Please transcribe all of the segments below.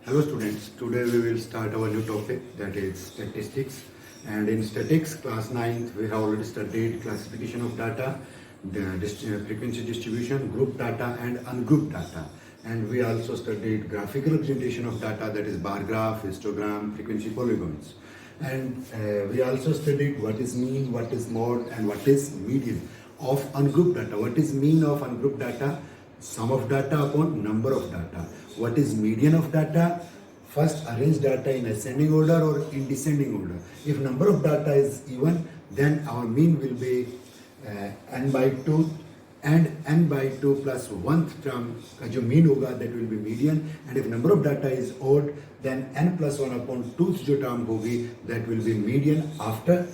Hello students, today we will start our new topic, that is statistics. And in statistics class 9th we have already studied classification of data, the frequency distribution, group data and ungrouped data. And we also studied graphical representation of data, that is bar graph, histogram, frequency polygons. And we also studied what is mean, what is mode and what is median of ungrouped data. What is mean of ungrouped data? Sum of data upon number of data. What is median of data? First arrange data in ascending order or in descending order. If number of data is even, then our mean will be n by 2 and n by 2 plus 1th term का जो mean होगा that will be median. And if number of data is odd, then n plus 1 upon 2th जो term होगी that will be median after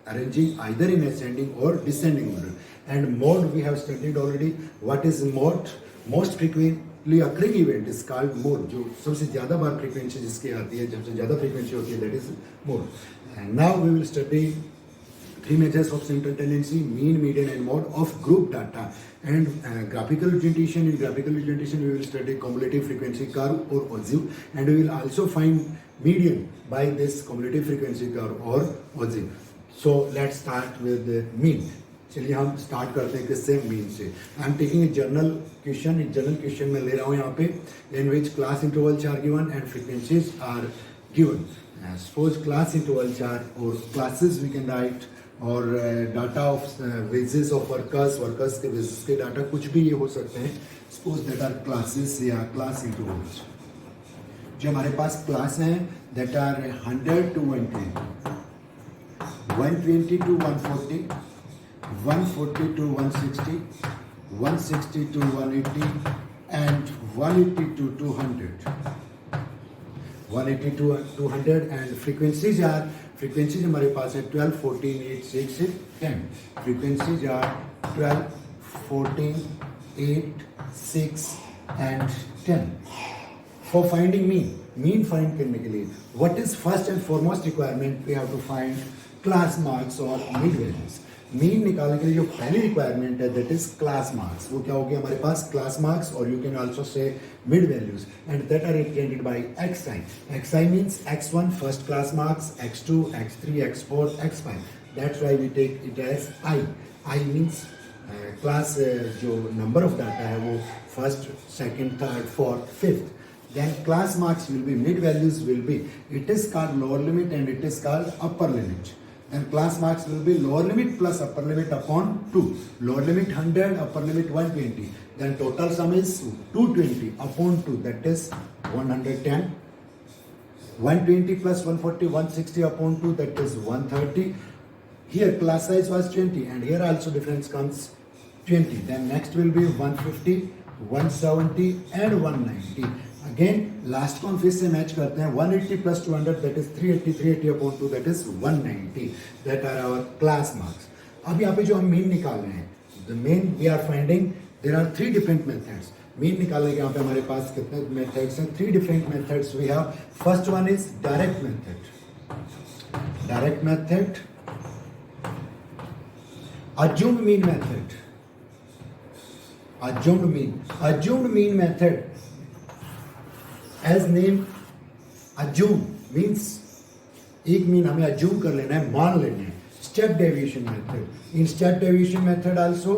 arranging either in ascending or descending order. And mode we have studied already. What is mode? Most frequently occurring event is called mode. जो सबसे ज़्यादा बार frequency जिसकी आती है, सबसे ज़्यादा frequency होती है, that is mode. And now we will study three measures of central tendency: mean, median and mode of group data. And graphical representation. In graphical representation we will study cumulative frequency curve or ogive, and we will also find median by this cumulative frequency curve or ogive. So let's start with the mean. चलिए हम start करते हैं किससे? Mean से. I am taking a general question. एक general question में ले रहा हूँ यहाँ पे, in which class intervals are given and frequencies are given. Suppose class intervals are, और क्लासेस वी कैन राइट, और data of wages of workers, workers के वेजेस के डाटा कुछ भी ये हो सकते हैं. सपोज दैट आर क्लासेस या क्लास इंटरवल्स. जो हमारे पास क्लास हैं that are 100 to 120, 120 to 140, 140 to 160, 160 to 180 and 180 to 200. 180 to 200. And frequencies हमारे पास है 12, 14, 8, 6, 10. Frequencies are 12, 14, 8, 6 and 10. For finding mean find करने के लिए what is first and foremost requirement? We have to find class marks or mid values. Mean निकालने के लिए जो पहली रिक्वायरमेंट है दैट इज क्लास मार्क्स. वो क्या होगी हमारे पास? क्लास मार्क्स, और you can also say mid values, and that are represented by xi. xi means x1 first class marks, x2, x3, x4, x5. That's why we take it as i. i means class जो number of data है वो first, second, third, fourth, fifth. Then class marks will be, mid values will be, it is called lower limit and it is called upper limit. And class marks will be lower limit plus upper limit upon 2. Lower limit 100, upper limit 120. Then total sum is 220 upon 2, that is 110. 120 plus 140, 160 upon 2, that is 130. Here class size was 20 and here also difference comes 20. Then next will be 150, 170 and 190. Again last को हम फिर से match करते हैं. 180 plus 200 that is 380, 380 upon 2 that is 190. That are our class marks. अब यहाँ पे जो हम मीन निकाल रहे हैं, the mean we are finding, there are three different methods. Mean निकालने के यहाँ पे हमारे पास कितने methods हैं? Three different methods we have. First one is direct method. Direct method. Assumed mean method. Assumed mean. Assumed mean method. As name assume means एक mean हमें assume कर लेना है, मान लेना है. Step deviation method. In step deviation method also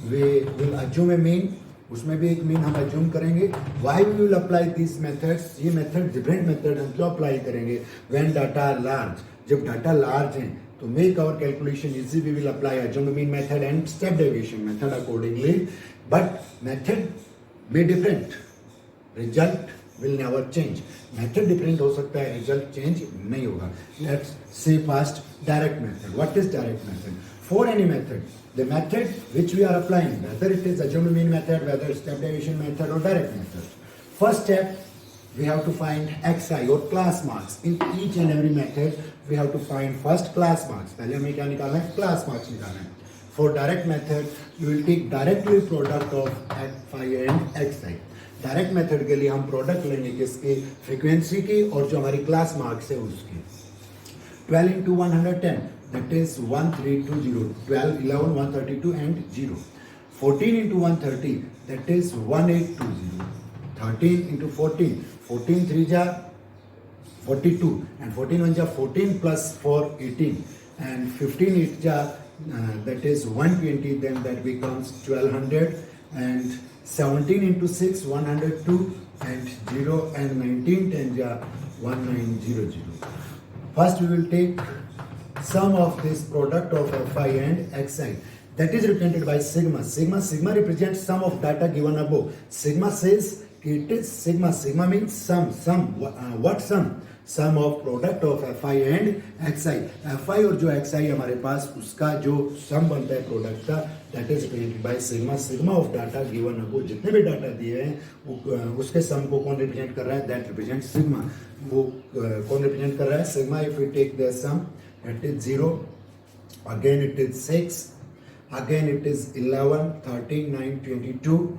we will assume a mean. उसमें भी एक मीन हम assume करेंगे. Why we will apply these methods? ये method different method हम क्यों apply करेंगे? When data are large. जब data large हैं तो make our calculation easy, we will apply assume mean method and step deviation method accordingly. But method may different. Result will never change. Method different हो सकता है, result change नहीं होगा. Let's say first direct method. What is direct method? For any method, the method which we are applying, whether it is assumed mean method, whether it's step deviation method or direct method. First step, we have to find xi or class marks. In each and every method, we have to find first class marks. पहले हमें क्या निकालना है? Class marks निकालना है. For direct method, you will take directly product of phi and xi. Direct method के लिए हम प्रोडक्ट लेंगे किसके? फ्रीक्वेंसी की और जो हमारी क्लास मार्क्स है उसकी. 12 into 110 that is 1320. 12, 11, 132 and 0. 14 into 130 that is 1820. 13 into 14. 14 3 ja 42 and 14 1 ja 14 plus 4 18 and 15 8 ja that is 120, then that becomes 1200 and 17 into 6 102 and 0 and 19 10 ja 1900. First we will take sum of this product of Fi and Xi, that is represented by sigma. Sigma represents sum of data given above. Sigma says it is sigma. Sigma means sum. What sum? Sum of product of Fi and Xi. Fi और जो Xi हमारे पास उसका जो sum बनता है product का, that is represented by sigma. Sigma of data given above, जितने भी डाटा दिए हैं उसके sum को कौन represent कर रहा है? That represents sigma. वो कौन represent कर रहा है? Sigma. If we take the sum, it is 0, again it is 6, again it is 11, 13, 9, 22.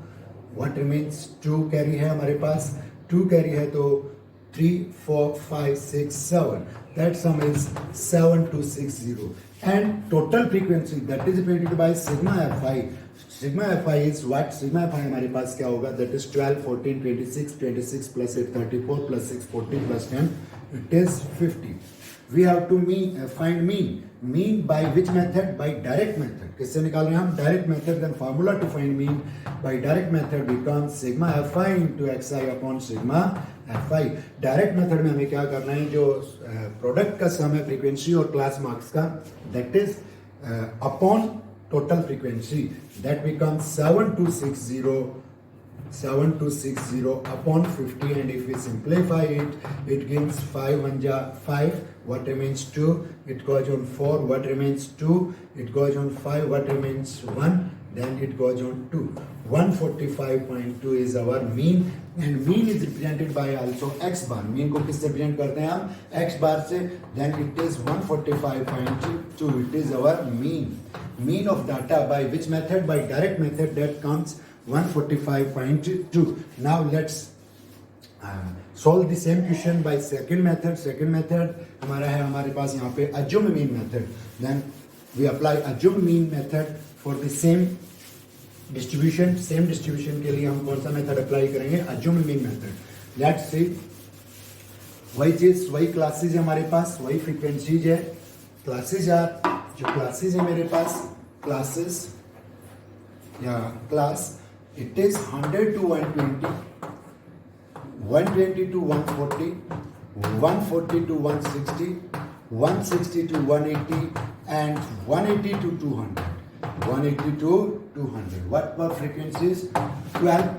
What remains? 2 carry है हमारे पास. 2 carry है तो 3, 4, 5, 6, 7. That sum is 7260. And total frequency that is represented by sigma Fi. Sigma Fi is what? Sigma Fi हमारे पास क्या होगा? That is 12, 14, 26, 26 plus 8, 34 plus 6, 40 plus 10. It is 50. We have to find mean. Mean by which method? By direct method. किससे निकाल रहे हैं हम? Direct method. Then formula to find mean by direct method becomes sigma Fi into Xi upon sigma Fi. Direct method में हमें क्या करना है? जो प्रोडक्ट का सम है फ्रीक्वेंसी और क्लास मार्क्स का, that is upon total frequency, that becomes 7260 upon 50, and if we simplify it, it gives 5 1 ja 5. What remains? 2. It goes on 4. What remains? 2. It goes on 5. What remains? 1. Then it goes on 2. 145.2 is our mean, and mean is represented by also x bar. Mean को किससे represent करते हैं हम? X bar से. Then it is 145.2. It is our mean. Mean of data by which method? By direct method. That comes 145.2. Now let's solve the same question by second method. Second method हमारा है हमारे पास यहाँ पे assume mean method. Then we apply assume mean method for the same distribution. Same distribution के लिए हम कौन सा method apply करेंगे? Assume mean method. Let's see. वही चीज, वही classes है हमारे पास, वही frequencies है. Classes are जो classes है मेरे पास, classes या class, it is 100 to 120. 120 to 140, 140 to 160, 160 to 180, and 180 to 200. 180 to 200. What were frequencies? 12,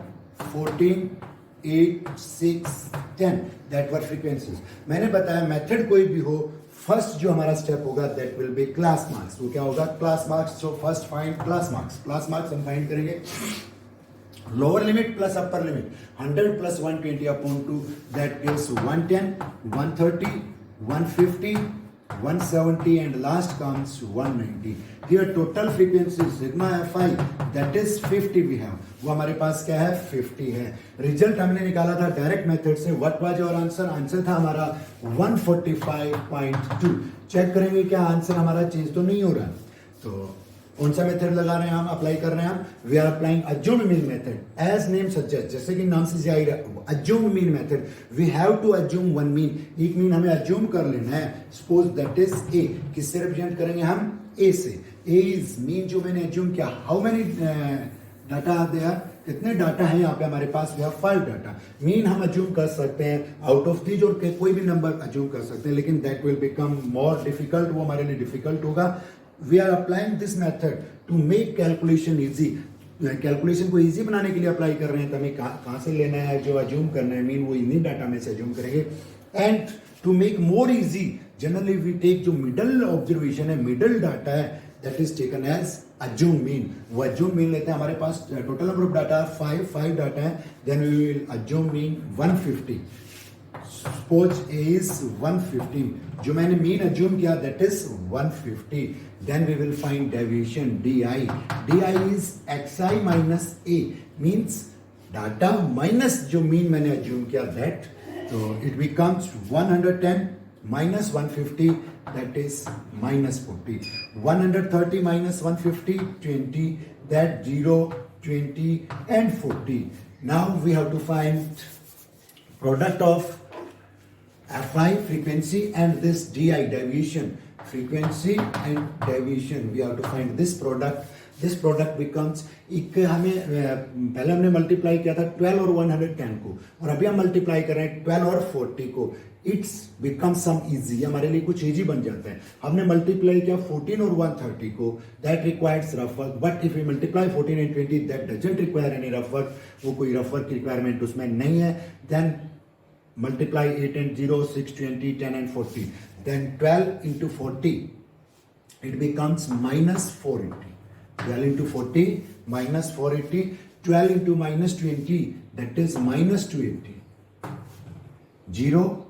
14, 8, 6, 10. That were frequencies. मैंने बताया मेथड कोई भी हो, फर्स्ट जो हमारा स्टेप होगा that will be class marks. वो क्या होगा? Class marks. So first find class marks. Class marks हम find करेंगे. Lower limit plus upper limit, 100 plus 120 upon 2, that gives 110, 130, 150, 170, and last comes 190. Here total frequency sigma Fi, that is 50 we have. वो हमारे पास क्या है? 50 है. Result हमने निकाला था डायरेक्ट मेथड से. What was your answer? Answer था हमारा 145.2. चेक करेंगे क्या आंसर हमारा चेंज तो नहीं हो रहा. तो कौन सा मेथड लगा रहे हैं हम? अप्लाई कर रहे हैं हम. We are applying assume mean method as name suggest. जैसे कि नाम से जाहिर है, assume mean method. We have to assume one mean. एक मीन हमें अज्यूम कर लेना है. Suppose that is A. किससे रिप्रेजेंट करेंगे हम? ए से. ए इज मीन जो मैंने अज्यूम किया. How many data are there? कितने डाटा है यहाँ पे हमारे पास? We have 5 data. मीन हम अज्यूम कर सकते हैं आउट ऑफ दीज, और कोई भी नंबर अज्यूम कर सकते हैं, लेकिन that will become more difficult. वो हमारे लिए डिफिकल्ट होगा. We are applying this method to make calculation easy. Calculation को इजी बनाने के लिए अप्लाई कर रहे हैं. तो हमें कहाँ से लेना है? जो अज्यूम करना है मीन, वो इन्हीं डाटा में से अज्यूम करेंगे. And to make more easy, generally we take जो मिडल ऑब्जर्वेशन है, मिडल डाटा है, that is taken as assume mean. वो अज्यूम मीन लेते हैं. हमारे पास total number of data 5 data है. Then we will assume mean 150. Suppose A is 150. जो मैंने मीन अज्यूम किया that is 150. Then we will find deviation DI. DI is XI minus A. Means data minus जो mean मैंने assume किया that. So it becomes 110 minus 150, that is minus 40. 130 minus 150, 20. That 0, 20 and 40. Now we have to find product of Fi frequency and this Di deviation. Frequency and deviation. We have to find this product. This product becomes एक हमें पहले हमने multiply किया था 12 और 110 को और अभी हम मल्टीप्लाई कर रहे हैं 12 और 40 को. इट्स बिकम सम इजी, हमारे लिए कुछ इजी बन जाता है. हमने मल्टीप्लाई किया 14 और 130 को, that requires rough work. But if you multiply 14 and 20 that doesn't require any rough work. वो कोई रफ वर्क की रिक्वायरमेंट उसमें नहीं है. Then multiply 8 and 0, 6, 20, 10 and 40. Then 12 into 40, it becomes minus 480. 12 into 40 minus 480. 12 into minus 20, that is minus 280. 0,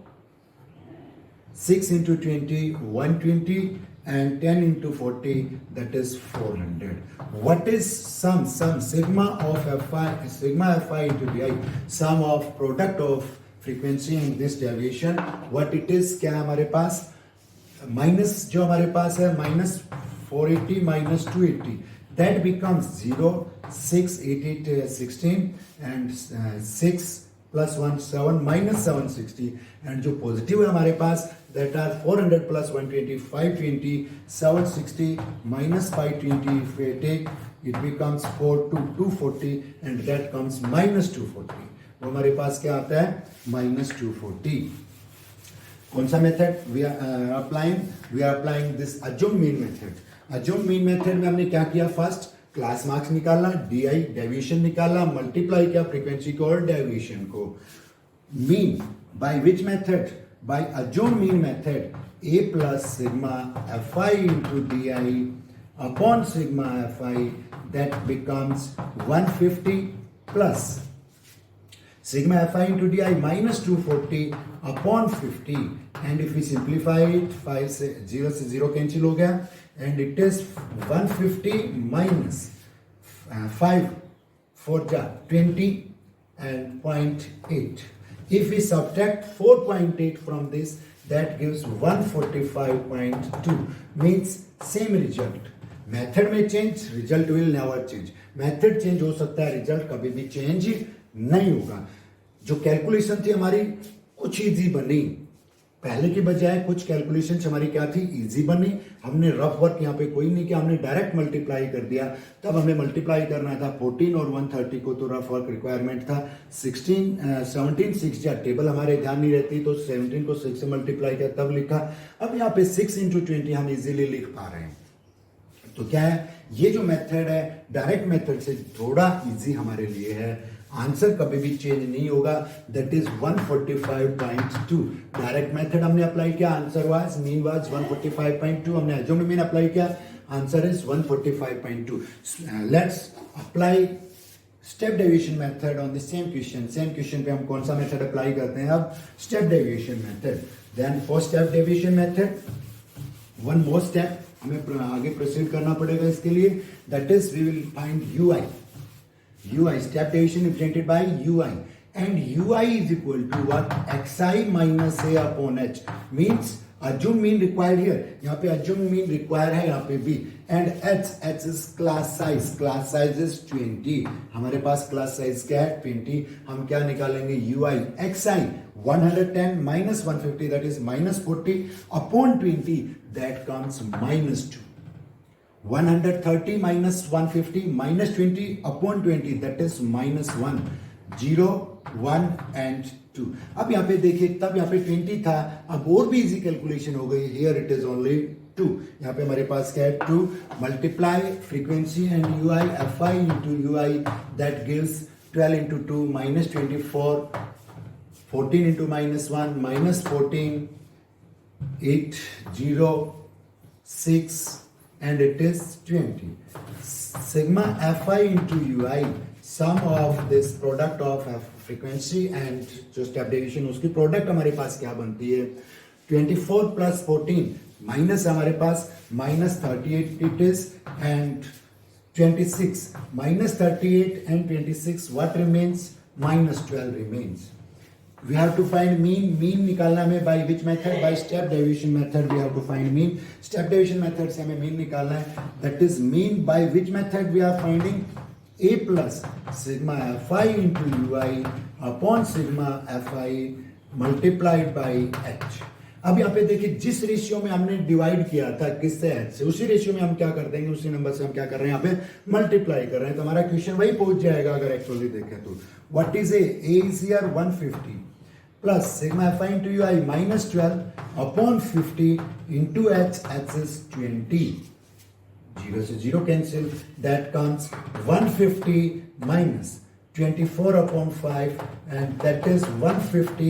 6 into 20, 120, and 10 into 40, that is 400. What is sum sigma of Fi into Di, sum of product of frequency and this deviation. What it is, क्या हमारे पास minus जो हमारे पास है minus 480 minus 280, that becomes 0, 6, 8, 8, 16 and 6 plus 1, 7 minus 760. and जो positive है हमारे पास that are 400 plus 120, 520, 760 minus 520. if we take it becomes 4 to 240 and that comes minus 240. वो हमारे पास क्या आता है minus 240. कौन सा method we are applying this assume mean method. Assume mean method में हमने क्या किया, फर्स्ट क्लास मार्क्स निकाला, डीआई डेविएशन निकाला, मल्टीप्लाई किया फ्रीक्वेंसी को और डेविएशन को. Mean by which method, by assume mean method. A plus sigma f i into d i upon sigma f i, that becomes 150 plus sigma fi into di minus 240 upon 50. and if we simplify it, 5 से 0 से 0 cancel हो गया and it is 150 minus 5 4 20 and 0.8. if we subtract 4.8 from this, that gives 145.2. means same result. Method में change, result will never change. Method change हो सकता है, result कभी भी चेंज नहीं होगा. जो कैलकुलेशन थी हमारी कुछ इजी बनी, पहले की बजाय कुछ कैलकुलेशन हमारी क्या थी, इजी बनी. हमने रफ वर्क यहाँ पे कोई नहीं किया, हमने डायरेक्ट मल्टीप्लाई कर दिया. तब हमें मल्टीप्लाई करना था 14 और 130 को, तो रफ वर्क रिक्वायरमेंट था 17 6 या टेबल हमारे ध्यान नहीं रहती, तो 17 को 6 से मल्टीप्लाई किया तब लिखा. अब यहाँ पे 6 into 20 हम इजीली लिख पा रहे हैं. तो क्या है, ये जो मेथड है डायरेक्ट मेथड से थोड़ा इजी हमारे लिए है. आंसर कभी भी चेंज नहीं होगा, दैट इज 145.2. डायरेक्ट मेथड हमने अप्लाई किया, आंसर वाज मीन वाज 145.2. हमने अज्यूम्ड मीन अप्लाई किया, answer is 145.2. Let's apply step deviation method on the same question. Same question पे हम कौन सा मेथड अप्लाई करते हैं अब, step deviation method. Then for step deviation method, one more step हमें आगे प्रोसीड करना पड़ेगा इसके लिए. That is we will find ui. Step deviation represented by ui, and ui is equal to what, xi minus a upon h. means assume mean required here, यहाँ पे assume mean required है, यहाँ पे भी. and h is class size is 20. हमारे पास class size क्या है 20. हम क्या निकालेंगे, ui xi 110 minus 150, that is minus 40 upon 20, that comes minus 2. 130 minus 150 minus 20 upon 20, that is minus 1. 0, 1 and 2. अब यहाँ पे देखिए, तब यहाँ पे 20 था, अब और भी इजी कैलकुलेशन हो गई. Here it is only 2. यहाँ पे हमारे पास क्या है 2. Multiply frequency and ui fi into ui, that gives 12 into 2 minus 24, 14 into minus 1 minus 14, 8, 0, 6 and it is 20. sigma fi into ui, sum of this product of frequency and जो step deviation उसकी product हमारे पास क्या बनती है, 24 plus 14 minus हमारे पास minus 38 it is, and 26 minus 38 and 26 what remains, minus 12 remains. We have to find mean निकालना हमें by which method, by step deviation method we have to find mean. step deviation method से हमें mean निकालना है, that is mean by which method we are finding, A plus sigma f i into u I upon sigma f I multiplied by H. अब यहाँ पे देखिए जिस ratio में हमने डिवाइड किया था किससे एच से, उसी रेशियो में हम क्या कर देंगे, उसी नंबर से हम क्या कर रहे हैं यहाँ पे मल्टीप्लाई कर रहे हैं, तो हमारा क्वेश्चन वही पहुंच जाएगा अगर एक्चुअली देखें तो। What is a is here 150 plus sigma f i into u I minus 12 upon 50 into h, h is 20, 0 से 0 cancel, that comes 150 minus 24 upon 5 and that is 150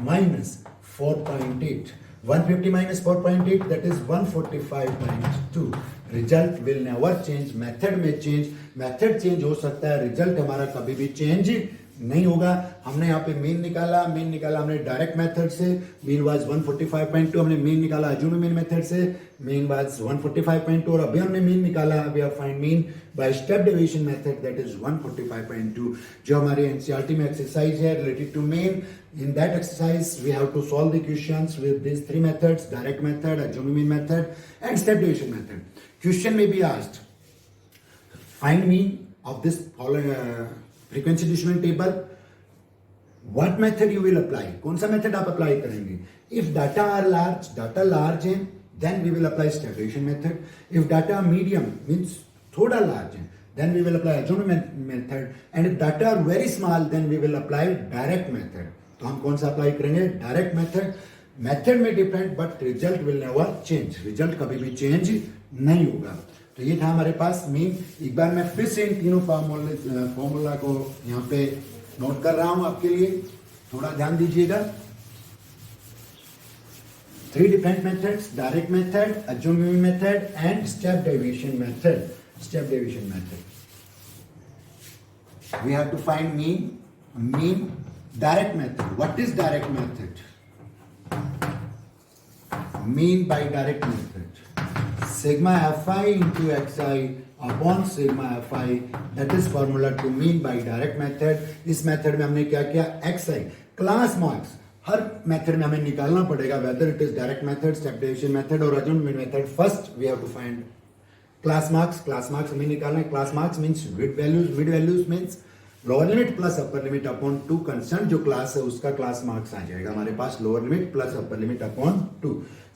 minus 4.8. 150 minus 4.8 that is 145.2. Result will never change. Method में change, method change हो सकता है, result हमारा कभी भी change नहीं होगा। हमने यहाँ पे मीन निकाला हमने डायरेक्ट मेथड से, मीन वाज 145.2, हमने मीन निकाला अज्यूम मीन मेथड से, मीन वाज 145.2, और अभी हमने मीन निकाला, we have find mean by step deviation method that is 145.2, जो हमारी एनसीईआरटी में एक्सरसाइज है related to mean. In that exercise we have to solve the questions with this three methods, direct method, assume mean method and step deviation method. Question में be asked find mean of this frequency distribution table, what method you will apply, कौन सा method आप apply करेंगे। if data are large है then we will apply step deviation method, if data are medium means थोड़ा large है then we will apply adjournment method, and if data are very small then we will apply direct method। तो हम कौन सा apply करेंगे, direct method. Method में different but result will never change, result कभी भी चेंज नहीं होगा। तो ये था हमारे पास मीन। एक बार मैं फिर से इन तीनों फॉर्मूला को यहाँ पे नोट कर रहा हूं आपके लिए, थोड़ा ध्यान दीजिएगा। 3 different methods, direct method, adjournment mean method and step deviation method. Step deviation method. We have to find mean direct method. What is direct method? Mean by direct method. Sigma fi into xi upon sigma fi, that is formula to mean by direct method। इस method में हमने क्या किया, xi class marks हर method में हमें निकालना पड़ेगा, whether it is direct method, step deviation method और assumed method. First we have to find class marks हमें निकालना है। Class marks means mid values means lower limit plus upper limit upon 2, concern जो क्लास है उसका क्लास मार्क्स आ जाएगा हमारे पास, lower limit plus upper limit upon 2।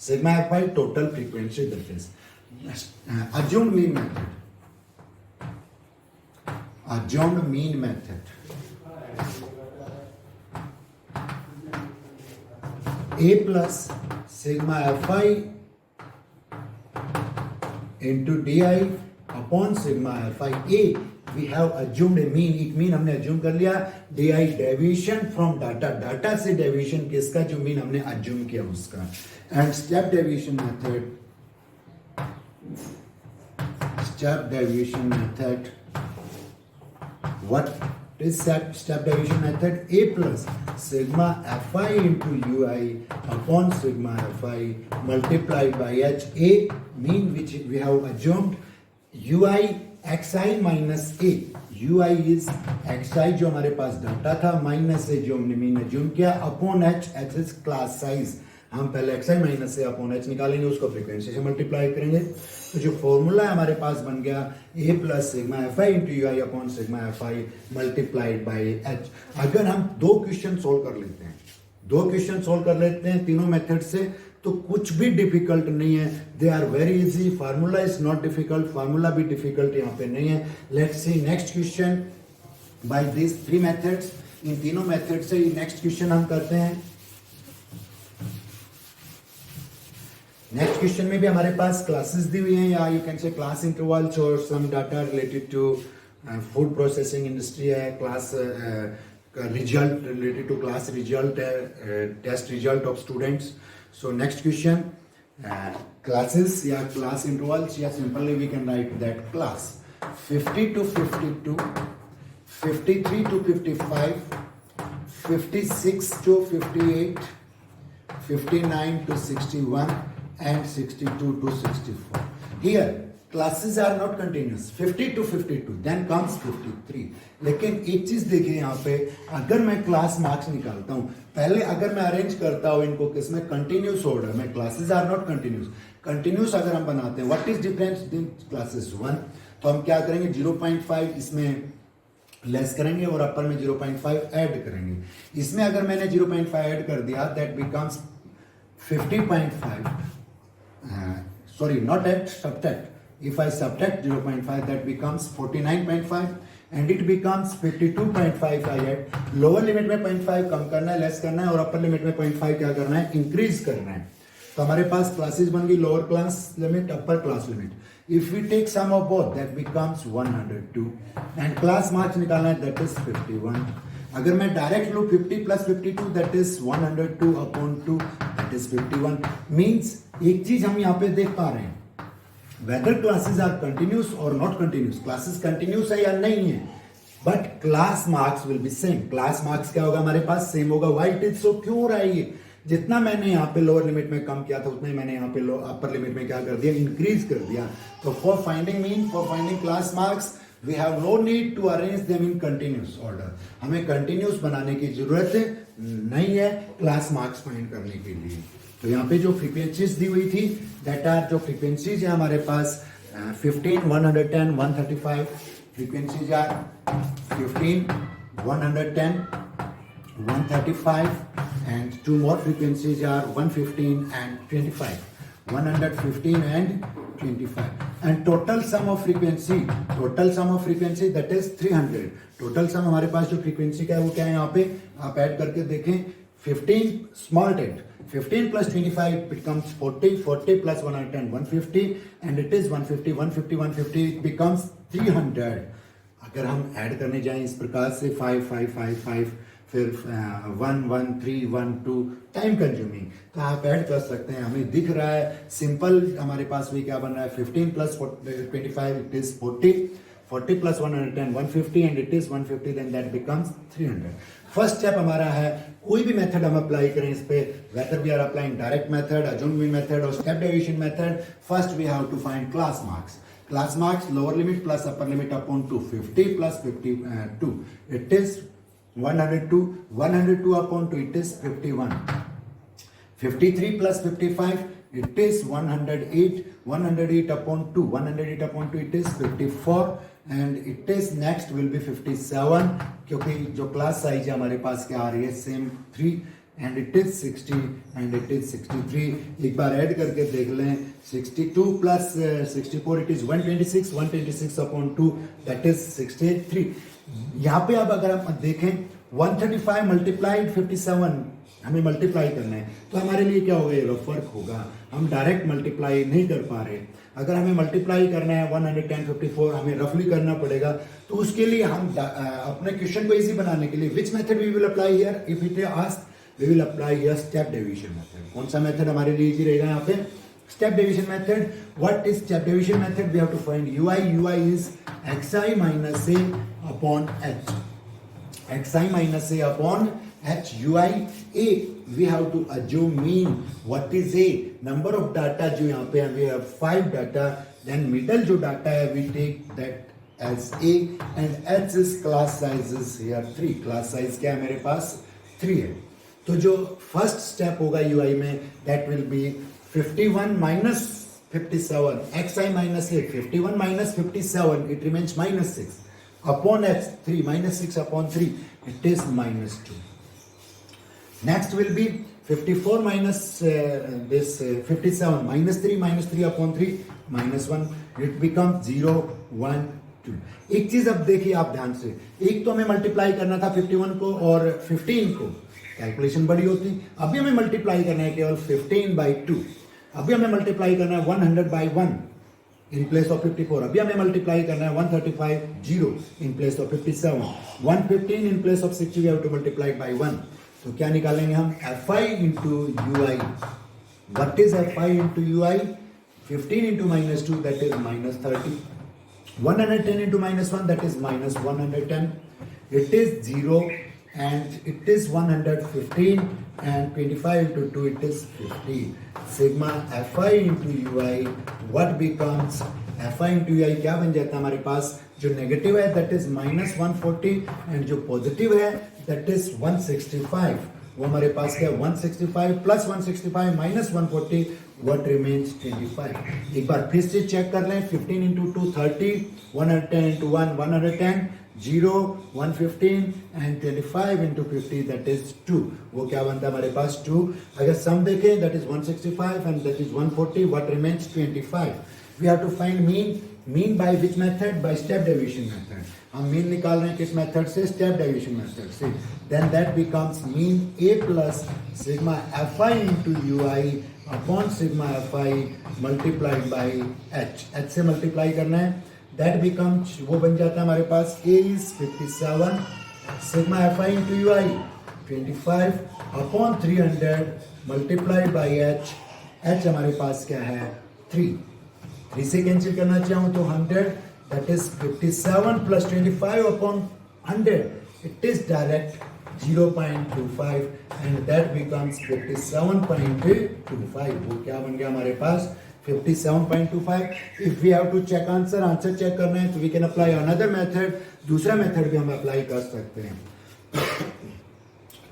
Sigma f I total frequency difference. assumed mean method, assumed mean method, a plus sigma fi into di upon sigma fi। a we have assumed a mean, एक mean हमने assume कर लिया, di deviation from data से deviation किसका, जो mean हमने assume किया उसका। and step deviation method, step deviation method, what is step deviation method, a plus sigma fi into ui upon sigma fi multiplied by h। a mean which we have assumed ui xi minus a, ui is xi जो हमारे पास data था, minus ए जो हमने mean assume किया, upon h, h is class size. हम पहले xi minus से upon h निकालेंगे, उसको फ्रीक्वेंसी से मल्टीप्लाई करेंगे, तो जो फॉर्मूला हमारे पास बन गया a plus sigma f i into u I upon sigma f I multiplied by H. अगर हम दो क्वेश्चन सोल्व कर लेते हैं तीनों मेथड से, तो कुछ भी डिफिकल्ट नहीं है, they are very easy. Formula is not difficult, formula भी डिफिकल्ट यहाँ पे नहीं है। Let's see next question by this 3 methods. इन तीनों मेथड से नेक्स्ट क्वेश्चन हम करते हैं। नेक्स्ट क्वेश्चन में भी हमारे पास क्लासेस दी हुई हैं, या you can say class intervals और some data related to food processing industry है, class result related to class result है, test result of students. So next question classes या क्लास इंटरवल्स, या simply we can write that class 50 to 52, 53 to 55, 56 to 58, 59 to 61 and 62 to 64. Here classes are not continuous, 50 to 52, then comes 53। लेकिन एक चीज देखिए यहाँ पे, अगर मैं क्लास मार्क्स निकालता हूँ, पहले अगर मैं अरेंज करता हूँ इनको किसमें, कंटिन्यूस ऑर्डर में, classes are not continuous. Continuous अगर हम बनाते हैं, what is difference in classes 1, तो हम क्या करेंगे 0.5 इसमें लेस करेंगे और अपर में 0.5 ऐड करेंगे। इसमें अगर मैंने 0.5 ऐड कर दिया that becomes 50.5 sorry not add subtract if I subtract 0.5 that becomes 49.5 and it becomes 52.5 I add lower limit में 0.5 कम करना है लेस करना है और अपर लिमिट में 0.5 क्या करना है इंक्रीज करना है। तो हमारे पास क्लासेस बन गई lower class limit upper class limit. If we take sum of both that becomes 102 and class marks निकालना है दैट इज 51। अगर मैं डायरेक्ट लूँ 50 plus 52 that is 102 upon 2 that is 51। Means एक चीज हम यहाँ पे देख पा रहे हैं वेदर क्लासेस आर कंटिन्यूस और नॉट कंटिन्यूस। क्लासेस कंटिन्यूस है या नहीं है but class marks will be same. Class marks क्या होगा हमारे पास सेम होगा। व्हाई इट इज सो क्यों हो रहा है ये जितना मैंने यहाँ पे लोअर लिमिट में कम किया था उतना ही मैंने यहाँ पे अपर लिमिट में क्या कर दिया इंक्रीज कर दिया। तो for finding class marks we have no need to arrange them in continuous order. हमें कंटिन्यूस बनाने की जरूरत नहीं है क्लास मार्क्स फाइंड करने के लिए। तो यहाँ पे जो फ्रीक्वेंसीज दी हुई थी दैट आर जो फ्रीक्वेंसीज है हमारे पास 15, 110, 135 frequencies are 15, 110, 135 and two more frequencies are 115 and 25. 115 and 25 and total sum of frequency that is 300। total sum हमारे पास जो frequency का है वो क्या है यहाँ पे आप ऐड करके देखें 15 small tet 15 plus 25 becomes 40 40 plus 110 150 and it is 150 150 150 it becomes 300। अगर हम ऐड करने जाएं इस प्रकार से 5 5 5 5 फिर 1 1 3 1 2 टाइम कंज्यूमिंग तो आप ऐड कर सकते हैं। हमें दिख रहा है सिंपल हमारे पास भी क्या बन रहा है 15 plus 25 it is 40 40 plus 110 150 and it is 150 then that becomes 300। First step हमारा है कोई भी मेथड हम अप्लाई करें इस पे whether we are applying direct method assuming method और step deviation method. First we have to find class marks. Class marks lower limit plus upper limit upon 250 plus 52 it is 102 upon 2 it is 51 53 plus 55 it is 108 upon 2 it is 54 and it is next will be 57 क्योंकि जो class size है हमारे पास क्या आ रही है same 3 and it is 60 and it is 63। एक बार add करके देख लें 62 plus 64 it is 126 upon 2 that is 63। यहाँ पे अब अगर हम देखें 135 मल्टीप्लाइड 57 हमें मल्टीप्लाई करना है तो हमारे लिए क्या होगा ये फर्क होगा। हम डायरेक्ट मल्टीप्लाई नहीं कर पा रहे। अगर हमें मल्टीप्लाई करना है 110 54 हमें रफली करना पड़ेगा तो उसके लिए हम अपने क्वेश्चन को इजी बनाने के लिए which method we will apply here if it asked we will apply here step deviation method. कौन सा मेथड हमारे लिए इजी रहेगा यहाँ पे step deviation method. What is step deviation method we have to find ui is xi minus a upon h xi minus a upon h ui a we have to assume mean what is a number of data जो यहाँ पे we have 5 data then middle जो data है we take that as a and h is class size is here 3 class size क्या है मेरे पास 3 है। तो जो फर्स्ट स्टेप होगा ui में that will be 51 minus 57 xi minus 8 51 minus 57 it remains minus 6 upon x 3 minus 6 upon 3 it is minus 2। next will be 54 minus this 57 minus 3 upon 3 minus 1 it becomes 0 1 2। एक चीज अब देखिए आप ध्यान से एक तो हमें मल्टीप्लाई करना था 51 को और 15 को कैलकुलेशन बड़ी होती। अभी हमें मल्टीप्लाई करना है केवल 15 by 2। अभी हमें मल्टीप्लाई करना है 100 by 1 इन प्लेस ऑफ 54। अभी हमें मल्टीप्लाई करना है 135 0 in place of 57 115 in place of 60 we have to multiply by 1। तो क्या निकालेंगे हम fi into ui। What is fi into ui 15 into minus 2 that is minus 30 110 into minus 1 that is minus 110 it is 0 and it is 115 and 25 into 2 it is 50 sigma fi into ui what becomes fi into ui क्या बन जाता है हमारे पास जो negative है that is minus 140 and जो positive है that is 165 वो हमारे पास क्या 165 plus 165 minus 140 what remains 25। एक बार फिर से चेक कर लें 15 into 2 30 110 into 1 110 0, 115 and 25 into 50 that is 2. वो क्या बनता है हमारे पास 2. अगर सम देखें that is 165 and that is 140. What remains 25. We have to find mean. Mean by which method? By step deviation method. हम mean निकाल रहे हैं किस method से? Step deviation method से. Then that becomes mean A plus sigma fi into ui upon sigma fi multiplied by h. h से multiply करना है. That becomes वो बन जाता है हमारे पास A is 57 sigma fi into ui 25 upon 300 multiplied by h. h हमारे पास क्या है 3. 3 से कैंसिल करना चाहूँ तो 100 that is 57 plus 25 upon 100. It is direct 0.25 and that becomes 57.25. वो क्या बन गया हमारे पास 57.25. If we have to check answer check करना है तो we can apply another method. दूसरा मेथड भी हम अप्लाई कर सकते हैं.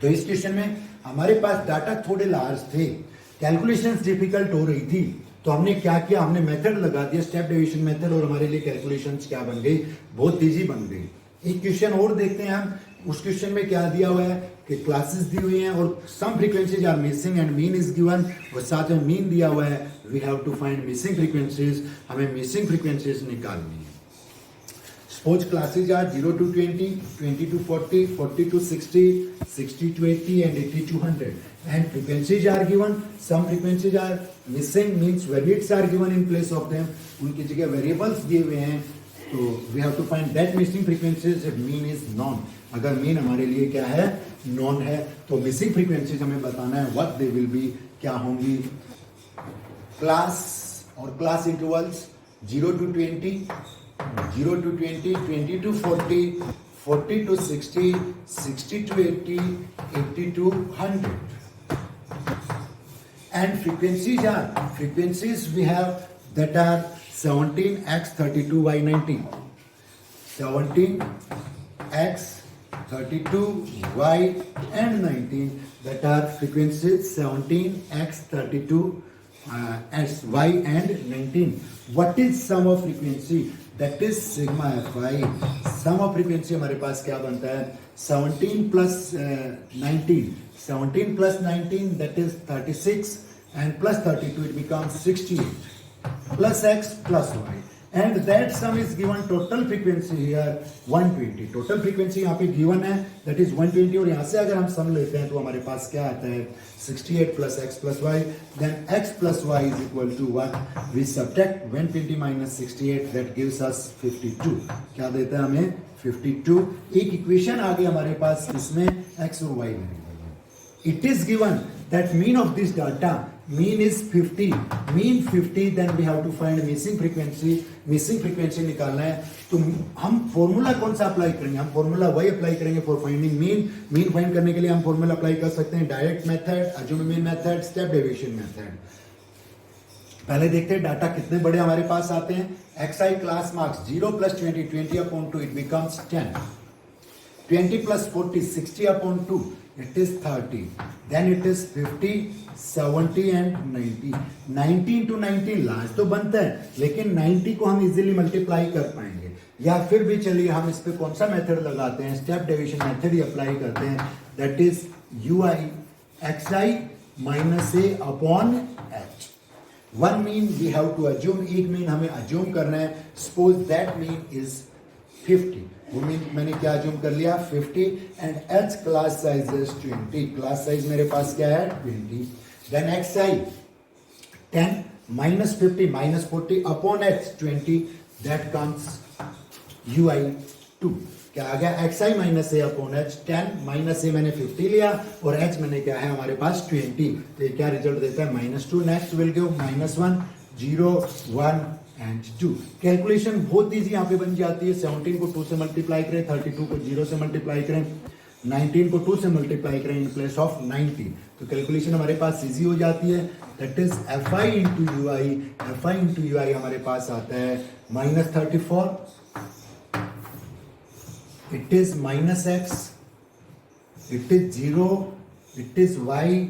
तो इस क्वेश्चन में हमारे पास डाटा थोड़े लार्ज थे, कैलकुलेशंस डिफिकल्ट हो रही थी, तो हमने क्या किया, हमने मेथड लगा दिया स्टेप डेविएशन मेथड और हमारे लिए कैलकुलेशंस क्या बन गई, बहुत इजी बन गई. एक क्वेश्चन और देखते हैं हम. उस क्वेश्चन में क्या दिया हुआ है कि क्लासेस दी हुई हैं और some frequencies are missing and mean is given और साथ में मीन दिया हुआ है. We have to find missing frequencies. हमें मिसिंग फ्रीक्वेंसीज निकालनी है. Suppose classes are 0 to 20, 20 to 40, 40 to 60, 60 to 80 and 80 to 100. And frequencies are given. Some frequencies are missing means variables are given in place of them. उनकी जगह variables दिए हुए हैं. तो we have to find that missing frequencies if mean is known. अगर mean हमारे लिए क्या है, known है, तो missing frequencies हमें बताना है what they will be, क्या होंगी. क्लास और class intervals 0 to 20, 0 to 20, 20 to 40, 40 to 60, 60 to 80, 80 to 100. And frequencies we have that are 17x 32y 90, 17x 32y and 19 that are frequencies 17x 32 as y and 19. What is sum of frequency? That is sigma fi. Sum of frequency हमारे पास क्या बनता है 17 plus 19. 17 plus 19 that is 36 and plus 32 it becomes 68 plus x plus y. And that sum is given total frequency here 120. Total frequency यहाँ पे given है that is 120 और यहाँ से अगर हम sum लेते हैं तो हमारे पास क्या आता है 68 plus x plus y. Then x plus y is equal to what? We subtract 120 minus 68 that gives us 52. क्या देता है हमें 52. एक इक्वेशन आ गई हमारे पास इसमें x और y variable. It is given that mean of this data, mean is 50. Mean 50, then we have to find missing frequency. Missing frequency निकालना है तो हम फॉर्मूला कौन सा अप्लाई करेंगे, हम फॉर्मूला वही अप्लाई करेंगे for finding mean. Mean find करने के लिए हम फॉर्मूला अप्लाई कर सकते हैं direct method, assume mean method, step deviation method. पहले देखते हैं डाटा कितने बड़े हमारे पास आते हैं. xi class marks 0 plus 20, 20 upon 2 it becomes 10. 20 plus 40, 60 upon 2 it is 30. Then it is 50, 70 and 90. 90 into 90 large तो बनता है लेकिन 90 को हम इजीली मल्टीप्लाई कर पाएंगे. या फिर भी चलिए हम इस पे कौन सा मेथड लगाते हैं, स्टेप डेविएशन मेथड ही अप्लाई करते हैं. That is ui xi minus a upon h. One mean we have to assume. एक मीन हमें अज्यूम करना है. Suppose that mean is 50. वो मीन मैंने क्या अज्यूम कर लिया 50 and h class size is 20. Class size मेरे पास क्या है 20. Then xi 10 minus 50 minus 40 upon h 20 that comes ui 2. क्या आ गया xi minus a upon h. 10 minus a मैंने 50 लिया और h मैंने क्या है हमारे पास 20. तो ये क्या रिजल्ट देता है -2. Next will give -1, 0, 1 and 2. Calculation बहुत इजी यहाँ पे बन जाती है. 17 को 2 से मल्टीप्लाई करें, 32 को 0 से मल्टीप्लाई करें, 19 को 2 से मल्टीप्लाई करें इन प्लेस ऑफ 90. तो कैलकुलेशन हमारे पास इजी हो जाती है. That is fi into ui. fi into ui हमारे पास आता है -34. It is -x. It is 0. It is y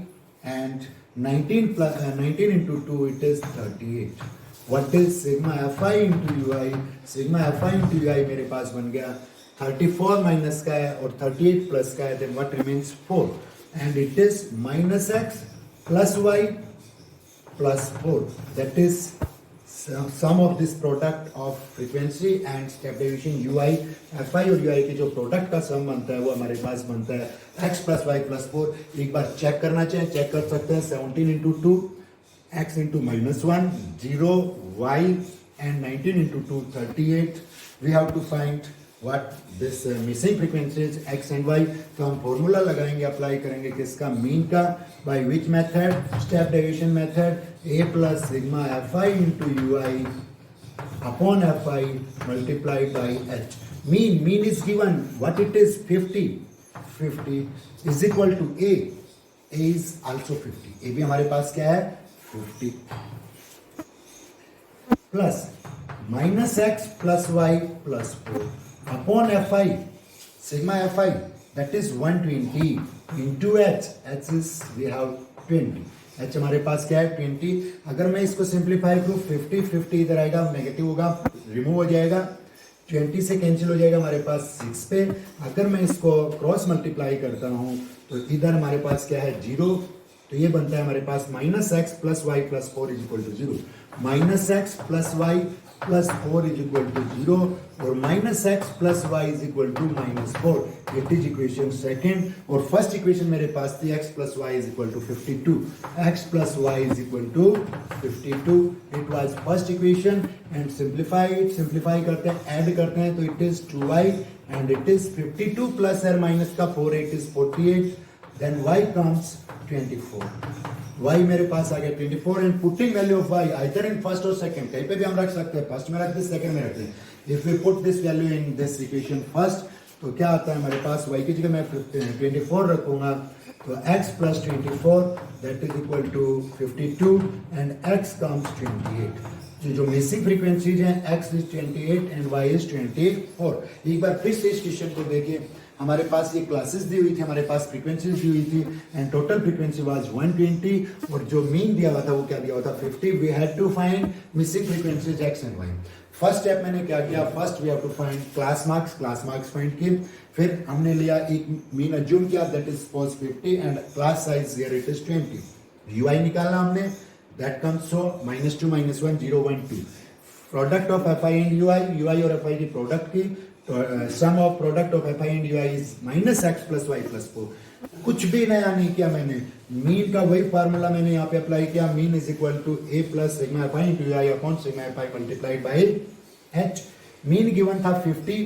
and 19 into 2 it is 38. What is sigma fi into ui? sigma fi into ui मेरे पास बन गया 34 minus का है और 38 plus का है, then what remains 4 and it is minus x plus y plus 4 that is sum of this product of frequency and step deviation ui fi और ui के जो प्रोडक्ट का सम बनता है वो हमारे पास बनता है x प्लस वाई प्लस 4। एक बार चेक करना चाहें चेक कर सकते हैं 17 into 2 x into -1 0 y and 19 into 2 38 we have to find what this missing frequencies x and y। तो हम फॉर्मूला लगाएंगे अप्लाई करेंगे किसका मीन का by which method step deviation method a plus sigma fi into ui upon fi multiplied by h। mean is given what it is 50 is equal to a is also 50 a भी हमारे पास क्या है 50 plus minus x plus y plus 4 upon f i sigma f i that is 120 into h h is we have 20 h हमारे पास क्या है 20। अगर मैं इसको सिंप्लीफाई करूँ 50 इधर आएगा नेगेटिव होगा रिमूव हो जाएगा 20 से कैंसिल हो जाएगा हमारे पास 6 पे। अगर मैं इसको क्रॉस मल्टीप्लाई करता हूँ तो इधर हमारे पास क्या है 0 तो ये बनता है हमारे पास minus x plus y plus 4 is equal to 0 minus x plus y plus 4 is equal to 0 और minus x plus y is equal to -4 it is equation second. और फर्स्ट इक्वेशन मेरे पास थी x plus y is equal to 52 x plus y is equal to 52 it was first equation and simplify करते हैं add करते हैं तो it is 2y and it is 52 plus और माइनस का 4 it is 48 then y comes 24 y मेरे पास आ गया 24 and putting value of y either in first और सेकंड कहीं पे भी हम रख सकते हैं फर्स्ट में रख दे सेकंड में रख दे। If we put this value in this equation first तो क्या आता है हमारे पास y की जगह मैं 24 रखूंगा तो x plus 24 that is equal to 52 and x comes 28। जो मिसिंग फ्रीक्वेंसीज हैं x is 28 and y is 24। एक बार फिर से इस क्वेश्चन को देखिए हमारे पास ये क्लासेस दी हुई थी हमारे पास फ्रीक्वेंसीज दी हुई थी एंड टोटल फ्रीक्वेंसी वाज 120 और जो मीन दिया हुआ था वो क्या दिया हुआ था 50। We had to find missing frequencies x and y। First step मैंने क्या किया first we have to find class marks find किए फिर हमने लिया एक मीन अज्यूम किया that is cos 50 and class size here it is 20 ui निकाला हमने that comes so -2 -1 0 1 2 product of fi and ui और fi की प्रोडक्ट की sum of product of fi and ui is minus x plus y plus 4। कुछ भी नया नहीं किया मैंने मीन का वही फार्मूला मैंने यहाँ पे अप्लाई किया mean is equal to a plus sigma fi into ui upon sigma fi multiplied by h। Mean given था 50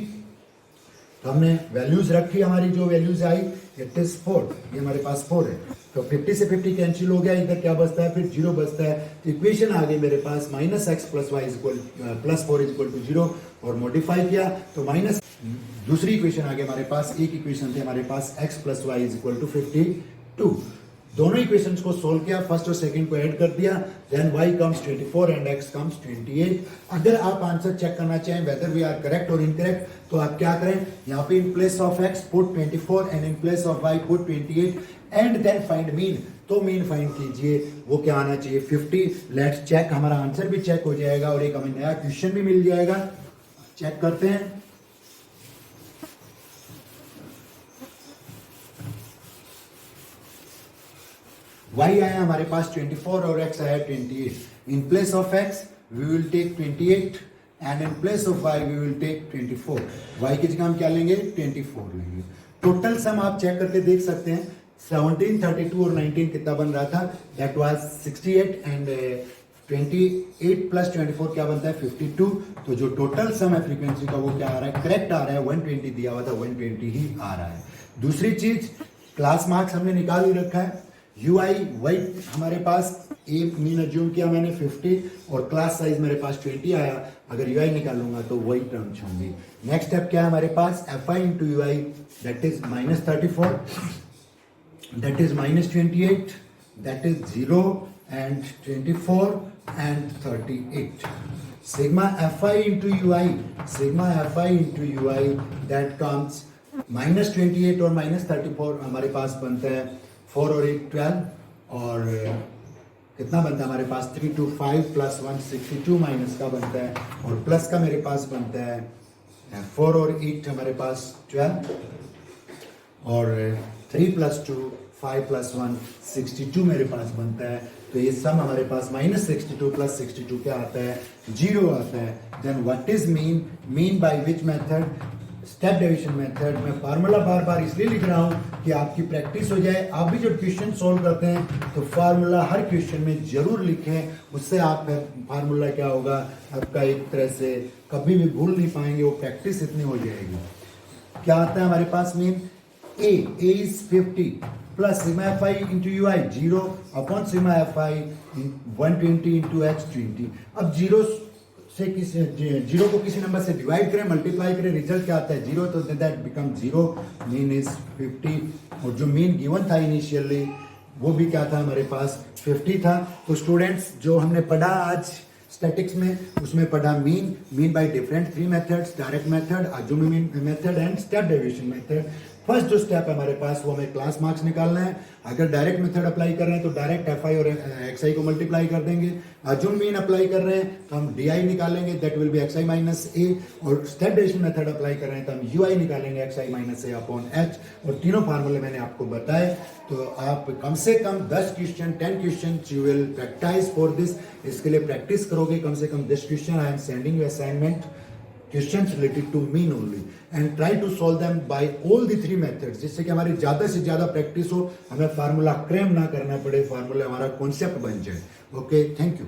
तो हमने वैल्यूज रखी हमारी जो वैल्यूज आई इट इज 4 ये हमारे पास 4 है तो 50 से 50 कैंसिल हो गया इधर क्या बचता है फिर 0 बचता है। इक्वेशन आ गई मेरे पास minus x plus y plus 4 is equal to 0 और मॉडिफाई किया तो माइनस दूसरी इक्वेशन आ गई हमारे पास एक इक्वेशन थी हमारे पास x plus y is equal to 52। दोनों इक्वेशंस को सोल्व किया फर्स्ट और सेकंड को ऐड कर दिया then y comes 24 and x comes 28। अगर आप आंसर चेक करना चाहें वेदर वी आर करेक्ट और इनकरेक्ट तो आप क्या करें यहाँ पे in place of x put 24 and in place of y put 28 and then find mean. तो मीन फाइंड कीजिए वो क्या आना चाहिए 50। लेट्स चेक हमारा आंसर भी चेक हो जाएगा और एक हमें नया क्वेश्चन भी मिल जाएगा। चेक करते हैं y आया हमारे पास 24 और x आया 28। In place of x we will take 28 and in place of y we will take 24। y की जगह हम क्या लेंगे 24 लेंगे। टोटल सम आप चेक करके देख सकते हैं 17 32 और 19 कितना बन रहा था दैट वाज 68 एंड 28 प्लस 24 क्या बनता है 52। तो जो टोटल सम है फ्रीक्वेंसी का वो क्या आ रहा है करेक्ट आ रहा है 120 दिया हुआ था 120 ही आ रहा है। दूसरी चीज क्लास मार्क्स हमने निकाल ही रखा है ui वही हमारे पास ए मीन अज्यूम किया मैंने 50 और क्लास साइज मेरे पास 20 आया। अगर ui निकालूंगा तो वही टर्म्स होंगी। नेक्स्ट स्टेप क्या है हमारे पास fi into ui that is -34 that is -28 that is 0 and 24 and 38 sigma fi into ui that comes -28 और -34 हमारे पास बनता है 4 और 8 12 और कितना बनता है हमारे पास 3 2 5 प्लस 1 62 माइनस का बनता है और प्लस का मेरे पास बनता है 4 और 8 हमारे पास 12 और 3 + 2 5 + 1 62 मेरे पास बनता है। तो ये सम हमारे पास -62 + 62 क्या आता है, 0 आता है। Then what is mean, mean by which method, step division method. मैं फार्मूला बार बार इसलिए लिख रहा हूँ कि आपकी प्रैक्टिस हो जाए। आप भी जब क्वेश्चन सॉल्व करते हैं तो फार्मूला हर क्वेश्चन में जरूर लिखें, उससे आप फार्मूला क्या होगा आपका एक तरह से कभी भी भूल नहीं पाएंगे, वो प्रैक्टिस इतनी हो जाएगी। क्या आता है हमारे पास mean, A is 50 plus sigma fi into u i 0 upon sigma fi 120 into h 20। अब जीरो से किसी जीरो को किसी नंबर से डिवाइड करें, मल्टीप्लाई करें, रिजल्ट क्या आता है 0, तो दैट बिकम 0, मीन इज 50। और जो मीन गिवन था इनिशियली वो भी क्या था हमारे पास 50 था। तो स्टूडेंट्स जो हमने पढ़ा आज स्टैटिक्स में, उसमें पढ़ा mean by different 3 methods, direct method, assuming method and step deviation method. First जो स्टेप है हमारे पास वो हमें क्लास मार्क्स निकालना है। अगर डायरेक्ट मेथड अप्लाई कर रहे हैं तो डायरेक्ट fi और xi को मल्टीप्लाई कर देंगे। अज्यूम मीन अप्लाई कर रहे हैं तो हम di निकालेंगे, that will be xi minus a। और स्टेप डेविएशन मेथड अप्लाई कर रहे हैं तो हम ui निकालेंगे xi minus a upon h। और तीनों फार्मूले मैंने आपको बताए। तो आप कम से कम 10 question 10 question you will practice for this. इसके लिए प्रैक्टिस करोगे कम से कम 10 question. I am sending you assignment questions related to mean only and try to solve them by all the 3 methods, जिससे कि हमारी ज्यादा से ज्यादा प्रैक्टिस हो, हमें फार्मूला क्रेम ना करना पड़े, फार्मूला हमारा कॉन्सेप्ट बन जाए। Okay, thank you.